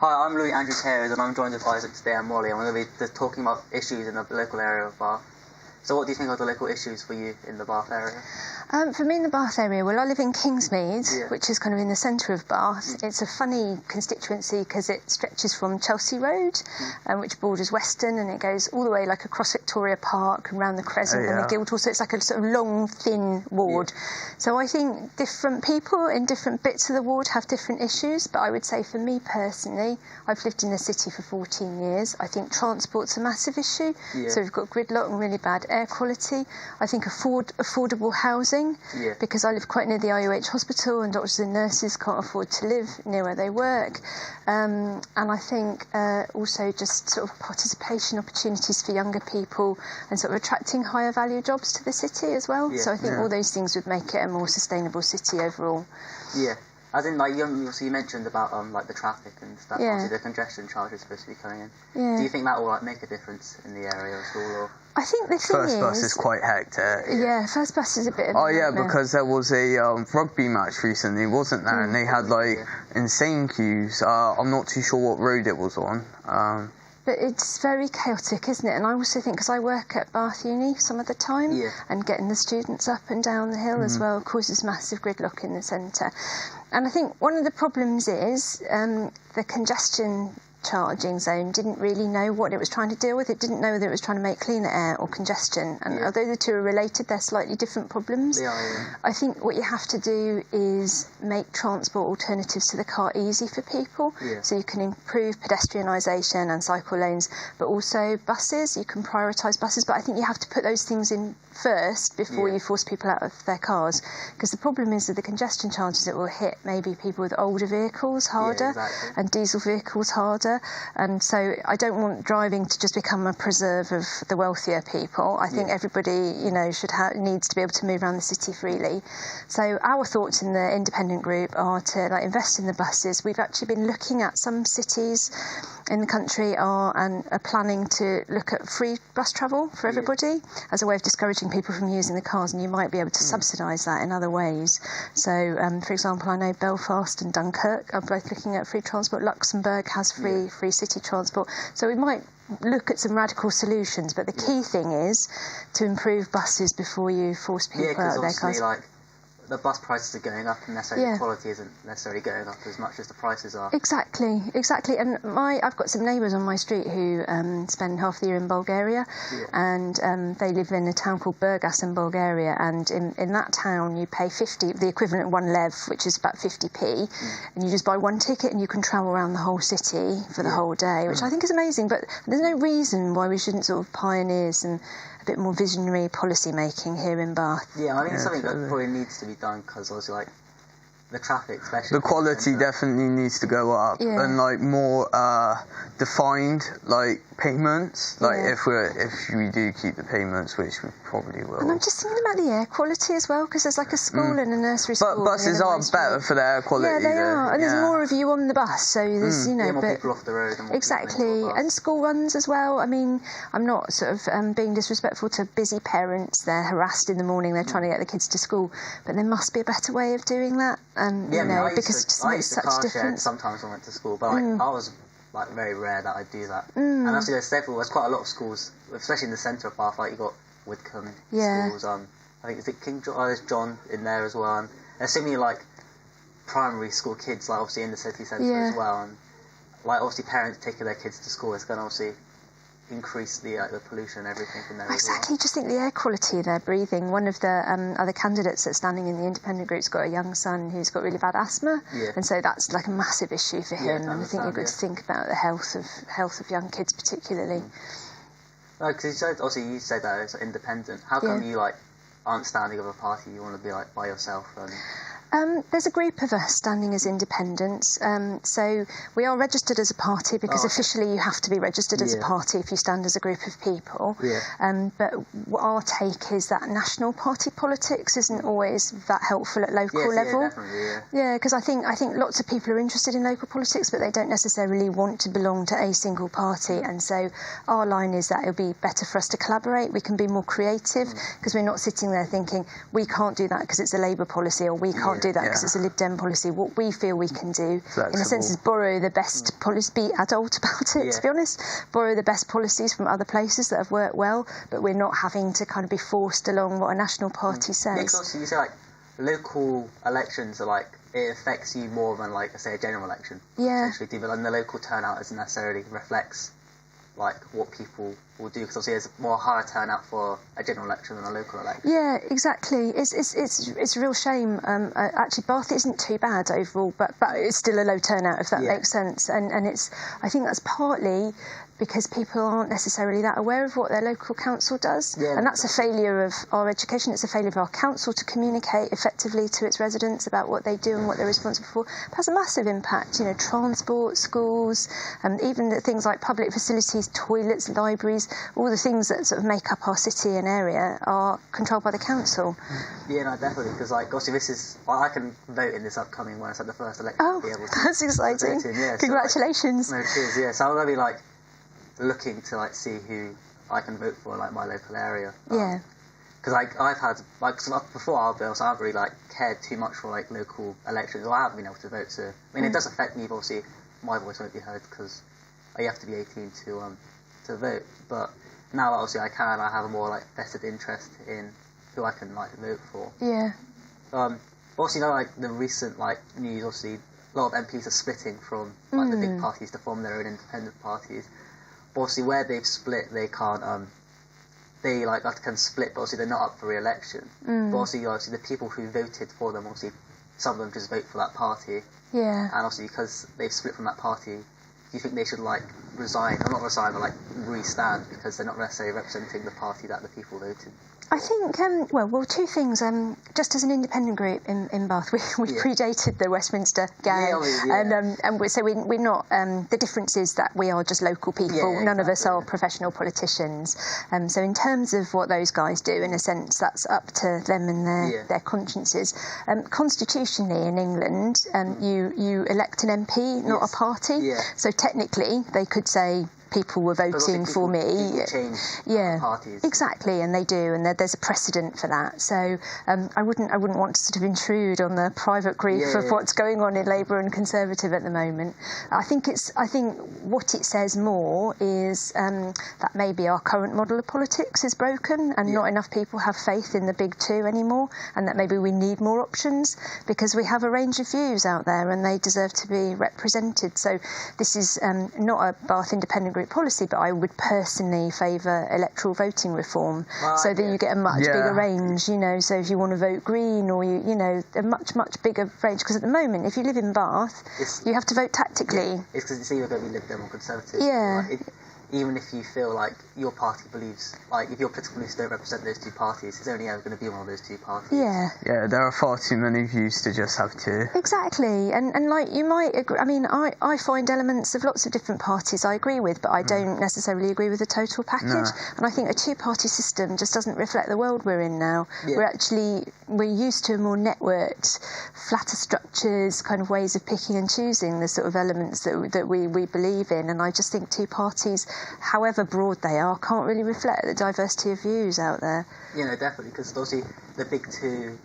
Hi, I'm Adheres, and I'm joined with Isaac today and Molly, and we're going to be just talking about issues in the local area of Bath. So what do you think are the local issues for you in the Bath area? For me in the Bath area, well, I live in Kingsmead, which is kind of in the centre of Bath. It's a funny constituency because it stretches from Chelsea Road, which borders Weston, and it goes all the way like across Victoria Park, around the Crescent and the Guildhall. So it's like a sort of long, thin ward. So I think different people in different bits of the ward have different issues, but I would say for me personally, I've lived in the city for 14 years. I think transport's a massive issue. So we've got gridlock and really bad air quality. I think affordable housing, because I live quite near the IUH hospital and doctors and nurses can't afford to live near where they work. And I think also just sort of participation opportunities for younger people and sort of attracting higher value jobs to the city as well. So I think all those things would make it a more sustainable city overall. Yeah. As in, like, you mentioned about like the traffic and stuff. Obviously, the congestion charge is supposed to be coming in. Do you think that will like make a difference in the area at all? Or? I think the thing First bus is quite hectic. Yeah, first bus is a bit of a nightmare. Because there was a rugby match recently, wasn't there? And they had like insane queues. I'm not too sure what road it was on. But it's very chaotic, isn't it? And I also think, because I work at Bath Uni some of the time, and getting the students up and down the hill as well causes massive gridlock in the centre. And I think one of the problems is the congestion charging zone didn't really know what it was trying to deal with. It didn't know whether it was trying to make cleaner air or congestion. And although the two are related, they're slightly different problems. I think what you have to do is make transport alternatives to the car easy for people. So you can improve pedestrianisation and cycle lanes, but also buses. You can prioritise buses, but I think you have to put those things in first before you force people out of their cars. Because the problem is that the congestion charges that will hit maybe people with older vehicles harder and diesel vehicles harder. And so I don't want driving to just become a preserve of the wealthier people. I think everybody, needs to be able to move around the city freely. So our thoughts in the independent group are to invest in the buses. We've actually been looking at some cities in the country are planning to look at free bus travel for everybody as a way of discouraging people from using the cars, and you might be able to subsidise that in other ways. So, for example, I know Belfast and Dunkirk are both looking at free transport. Luxembourg has free city transport. So we might look at some radical solutions, but the key thing is to improve buses before you force people out of their cars. The bus prices are going up, and necessarily the quality isn't necessarily going up as much as the prices are. Exactly. And I've got some neighbours on my street who spend half the year in Bulgaria, and they live in a town called Burgas in Bulgaria, and in that town you pay 50, the equivalent of 1 lev, which is about 50p, and you just buy one ticket and you can travel around the whole city for the whole day, which I think is amazing. But there's no reason why we shouldn't sort of pioneer some a bit more visionary policy making here in Bath. I think it's something that probably needs to be done, because obviously the traffic, especially the quality definitely needs to go up, and more defined payments. If we do keep the payments, which we probably will. And I'm just thinking about the air quality as well, because there's a school and a nursery school. But buses are better for the air quality. Yeah, they are, and there's more of you on the bus, so there's more people off the road. And exactly, and school runs as well. I mean, I'm not sort of being disrespectful to busy parents. They're harassed in the morning. They're trying to get the kids to school, but there must be a better way of doing that. Because it just makes such a difference. Sometimes I went to school, but I was very rare that I do that. And obviously there's quite a lot of schools, especially in the centre of Bath. Like you got Widcombe schools. I think is it King John? There's John in there as well. And there's so many primary school kids, obviously in the city centre as well. And obviously parents taking their kids to school, it's going to obviously increase the pollution and everything from there. Exactly, just think the air quality they're breathing. One of the other candidates that's standing in the independent group's got a young son who's got really bad asthma, and so that's a massive issue for him. And I think you've got to think about the health of young kids particularly. Because you said that it's independent. How come you aren't standing with a party? You want to be by yourself? There's a group of us standing as independents. So we are registered as a party because officially you have to be registered as a party if you stand as a group of people. But our take is that national party politics isn't always that helpful at local level. Because I think lots of people are interested in local politics, but they don't necessarily want to belong to a single party. And so our line is that it'll be better for us to collaborate. We can be more creative because we're not sitting there thinking we can't do that because it's a Labour policy, or we can't can't do that because it's a Lib Dem policy. What we feel we can do, Flexible. in a sense, is borrow the best policies, be adult about it, to be honest, borrow the best policies from other places that have worked well, but we're not having to kind of be forced along what a national party says. Yeah, because you say, like, local elections are, like, it affects you more than, like, say, a general election. Yeah. Essentially, but the local turnout isn't necessarily reflects like what people will do, because obviously there's more higher turnout for a general election than a local election. Yeah, exactly. It's a real shame. Actually, Bath isn't too bad overall, but it's still a low turnout, if that makes sense. And I think that's partly because people aren't necessarily that aware of what their local council does. Yeah, and that's a failure of our education. It's a failure of our council to communicate effectively to its residents about what they do and what they're responsible for. It has a massive impact, you know, transport, schools, even the things like public facilities, toilets, libraries, all the things that sort of make up our city and area are controlled by the council. Yeah, no, definitely, because, like, obviously this is, I can vote in this upcoming one, it's like the first election Oh, to be able to that's exciting. vote in, yeah. Congratulations. So, like, no, cheers, yeah. So I'm going to be, like, looking to, like, see who I can vote for in, like, my local area. Yeah. Because, like, I've had, like, before I haven't really, like, cared too much for, like, local elections, or I haven't been able to vote, so, I mean, it does affect me, but obviously my voice won't be heard because you have to be 18 to vote, but now obviously I have a more, like, vested interest in who I can, like, vote for. Yeah. Obviously, you know, like, the recent, like, news, obviously a lot of MPs are splitting from, like, the big parties to form their own independent parties. But obviously where they've split, they can't, they, like, can split, but obviously they're not up for re-election. But obviously the people who voted for them, obviously some of them just vote for that party. Yeah. And obviously because they've split from that party, do you think they should, like, resign, or not resign, but, like, re-stand because they're not necessarily representing the party that the people voted? I think, well, two things. Just as an independent group in Bath, we predated the Westminster gang, so we're not. The difference is that we are just local people. None of us are professional politicians. So in terms of what those guys do, in a sense, that's up to them and their consciences. Constitutionally in England, you elect an MP, not a party. Yeah. So technically, they could say, people were voting for me. People change parties. Exactly, and they do, and there's a precedent for that. So I wouldn't want to sort of intrude on the private grief of what's going on in Labour and Conservative at the moment. I think what it says more is that maybe our current model of politics is broken, and not enough people have faith in the big two anymore, and that maybe we need more options because we have a range of views out there, and they deserve to be represented. So this is not a Bath Independent Group policy, but I would personally favour electoral voting reform, so that you get a much bigger range, you know. So if you want to vote Green, or you know, a much bigger range, because at the moment, if you live in Bath, you have to vote tactically. It's because it's either going to be Lib Dem or Conservative. Yeah. Like, even if you feel like your party believes, like, if your political beliefs don't represent those two parties, it's only ever going to be one of those two parties. Yeah. Yeah, there are far too many views to just have two. Exactly, and like, you might agree, I mean, I find elements of lots of different parties I agree with, but I don't necessarily agree with the total package. No. And I think a two-party system just doesn't reflect the world we're in now. Yeah. We're used to more networked, flatter structures, kind of ways of picking and choosing the sort of elements that we believe in, and I just think two parties, however broad they are, can't really reflect the diversity of views out there. You know, definitely, because obviously the big two,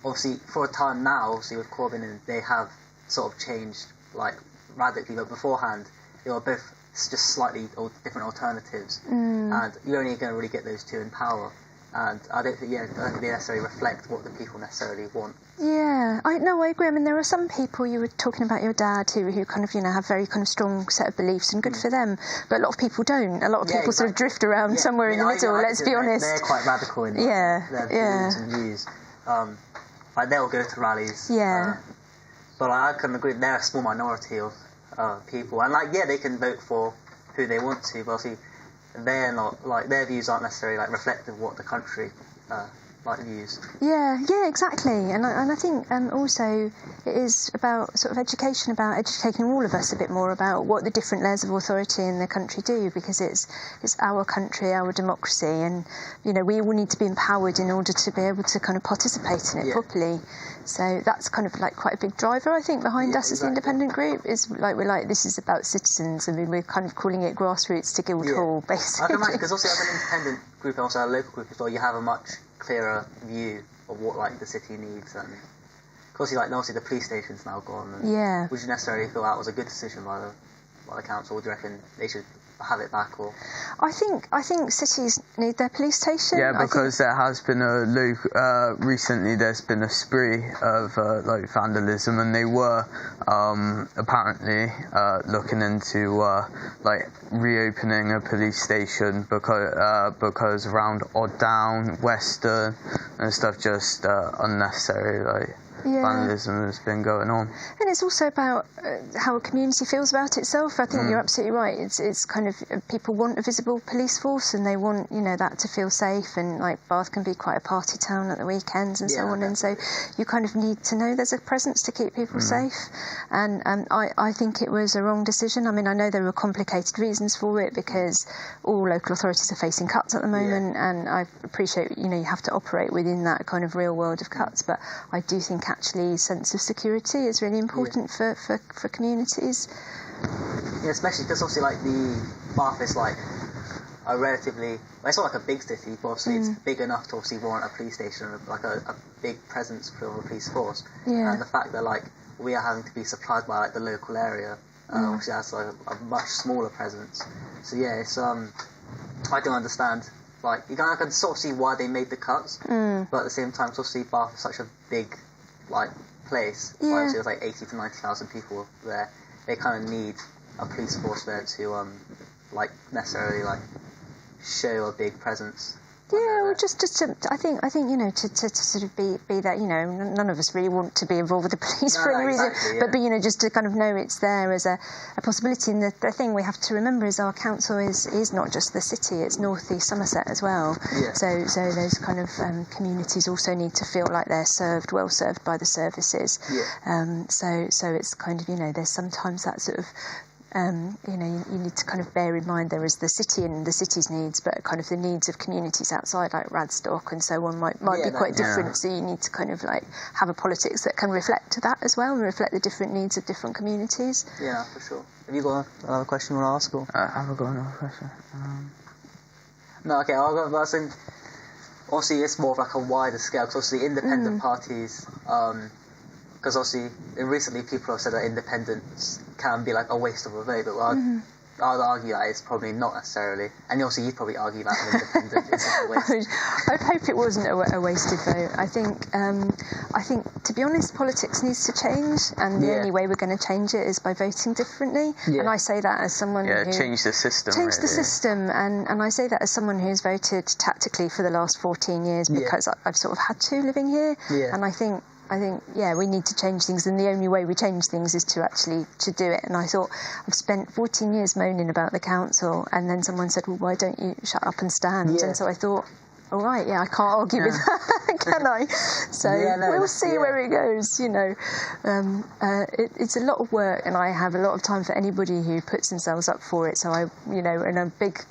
obviously for a time now, obviously with Corbyn, and they have sort of changed, like, radically, but beforehand they were both just slightly different alternatives, and you're only going to really get those two in power. And I don't think they necessarily reflect what the people necessarily want. Yeah, I agree. I mean, there are some people, you were talking about your dad, who kind of, you know, have very kind of strong set of beliefs, and good for them. But a lot of people don't. A lot of people sort of drift around somewhere in the middle. Let's be honest. They're quite radical in their beliefs and views. Like, they'll go to rallies. Yeah. But I can agree, they're a small minority of people, and like, they can vote for who they want to, but obviously they're not, like, their views aren't necessarily, like, reflective of what the country like views. Yeah, exactly. And I think also it is about sort of education, about educating all of us a bit more about what the different layers of authority in the country do, because it's our country, our democracy, and, you know, we all need to be empowered in order to be able to kind of participate in it properly. So that's kind of like quite a big driver, I think, behind us as an independent group, is like, this is about citizens. I mean, we're kind of calling it grassroots to Guildhall, basically. I can imagine, because also as an independent group and also a local group as well, you have a much clearer view of what, like, the city needs, and Because obviously the police station's now gone. And would you necessarily feel that was a good decision by the council? Or do you reckon they should have it back? Or I think cities need their police station. Yeah, because there has been recently there's been a spree of vandalism, and they were apparently looking into reopening a police station because around Odd Down, Western and stuff, just unnecessary vandalism has been going on. And it's also about how a community feels about itself. I think you're absolutely right. It's kind of people want a visible police force, and they want that to feel safe. And Bath can be quite a party town at the weekends and so on. And so you kind of need to know there's a presence to keep people safe. And I think it was a wrong decision. I mean, I know there were complicated reasons for it because all local authorities are facing cuts at the moment, and I appreciate you have to operate within that kind of real world of cuts. But I do think actually sense of security is really important for communities. Yeah, especially because obviously the Bath is a relatively, it's not like a big city, but obviously it's big enough to obviously warrant a police station, a big presence for a police force. And the fact that we are having to be supplied by the local area obviously has a much smaller presence. So yeah, it's I do understand. I can sort of see why they made the cuts, but at the same time, obviously Bath is such a big place. Obviously there's 80 to 90,000 people there. They kind of need a police force there to necessarily show a big presence. Yeah, well, just to, I think to sort of be that, none of us really want to be involved with the police for any reason, but just to kind of know it's there as a possibility. And the thing we have to remember is our council is not just the city; it's North East Somerset as well. Yeah. So those kind of communities also need to feel like they're well served by the services. Yeah. So it's kind of there's sometimes that sort of. You need to kind of bear in mind there is the city and the city's needs, but kind of the needs of communities outside, like Radstock and so on, might be quite different. So you need to kind of have a politics that can reflect that as well and reflect the different needs of different communities. Yeah, for sure. Have you got another question you want to ask? Or? Have I got another question? No, okay. Obviously, it's more of a wider scale. Because obviously, independent parties. Because obviously, recently people have said that independence can be a waste of a vote, but I'd argue that it's probably not necessarily. And also, you'd probably argue that an independent isn't a waste. I'd hope it wasn't a wasted vote. I think, to be honest, politics needs to change, and the only way we're going to change it is by voting differently. Yeah. And I say that as someone who change the system. Change the system, and I say that as someone who's voted tactically for the last 14 years because I've sort of had to living here, and I think we need to change things, and the only way we change things is to actually do it. And I thought, I've spent 14 years moaning about the council, and then someone said, well, why don't you shut up and stand? And so I thought, all right, I can't argue with that, can I? So we'll see where it goes, it's a lot of work, and I have a lot of time for anybody who puts themselves up for it. So and a big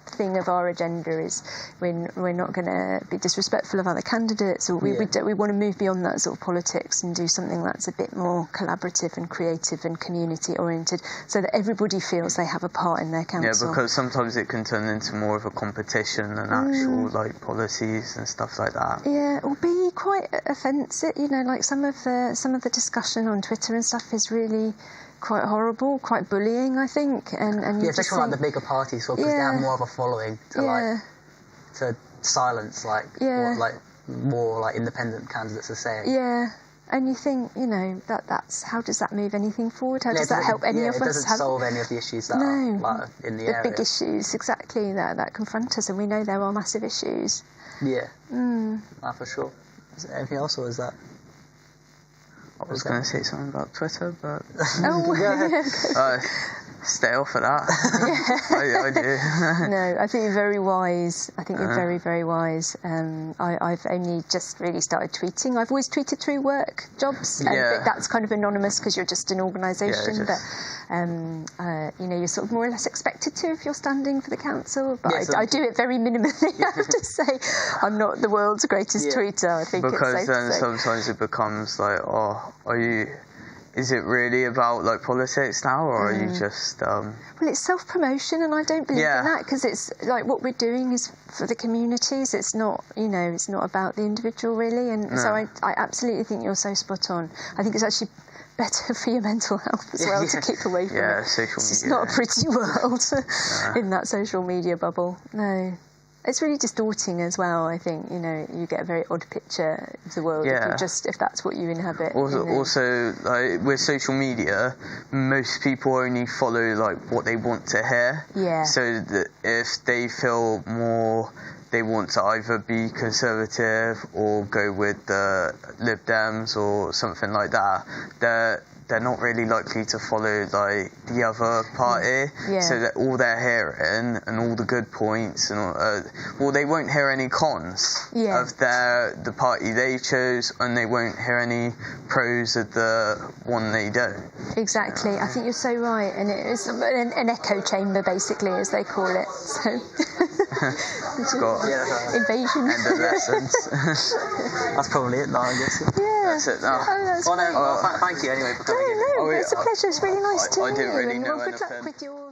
thing of our agenda is we're not going to be disrespectful of other candidates, or we want to move beyond that sort of politics and do something that's a bit more collaborative and creative and community oriented, so that everybody feels they have a part in their council. Yeah, because sometimes it can turn into more of a competition than actual policies and stuff like that. Yeah, or be quite offensive. Some of the discussion on Twitter and stuff is really quite horrible, quite bullying, I think. And you especially think, the bigger parties, because they have more of a following to silence more independent candidates are saying. Yeah. And you think, that's how does that move anything forward? How does that help any of us? It doesn't solve any of the issues that are in the area. The big issues, exactly, that confront us, and we know there are massive issues. Yeah. For sure. Is there anything else, or is that? I was going to say something about Twitter, but oh, stay off of that. I do. No, I think you're very wise. I think you're very, very wise. I've only just really started tweeting. I've always tweeted through work jobs, but that's kind of anonymous because you're just an organisation. But you're sort of more or less expected to if you're standing for the council. But I do it very minimally. I have to say, I'm not the world's greatest tweeter. I think because it's safe then to say. Sometimes it becomes are you is it really about like politics now, or are you just? Well, it's self-promotion, and I don't believe in that, because it's like what we're doing is for the communities. It's not, it's not about the individual really. And so I absolutely think you're so spot on. I think it's actually better for your mental health as well to keep away from it. Social media. It's not a pretty world in that social media bubble. No. It's really distorting as well, I think. You get a very odd picture of the world if that's what you inhabit. Also, like with social media, most people only follow like what they want to hear. Yeah. So that if they feel more, they want to either be conservative or go with the Lib Dems or something like that, they're not really likely to follow like the other party. So that all they're hearing and all the good points and they won't hear any cons of the party they chose, and they won't hear any pros of the one they don't. Exactly. I think you're so right, and it is an echo chamber basically, as they call it. So it's got invasion. End of lessons. That's probably it now, I guess. That's it now. Thank you anyway for coming in. No, it's a pleasure. It's really nice to I didn't really know good anything. luck with your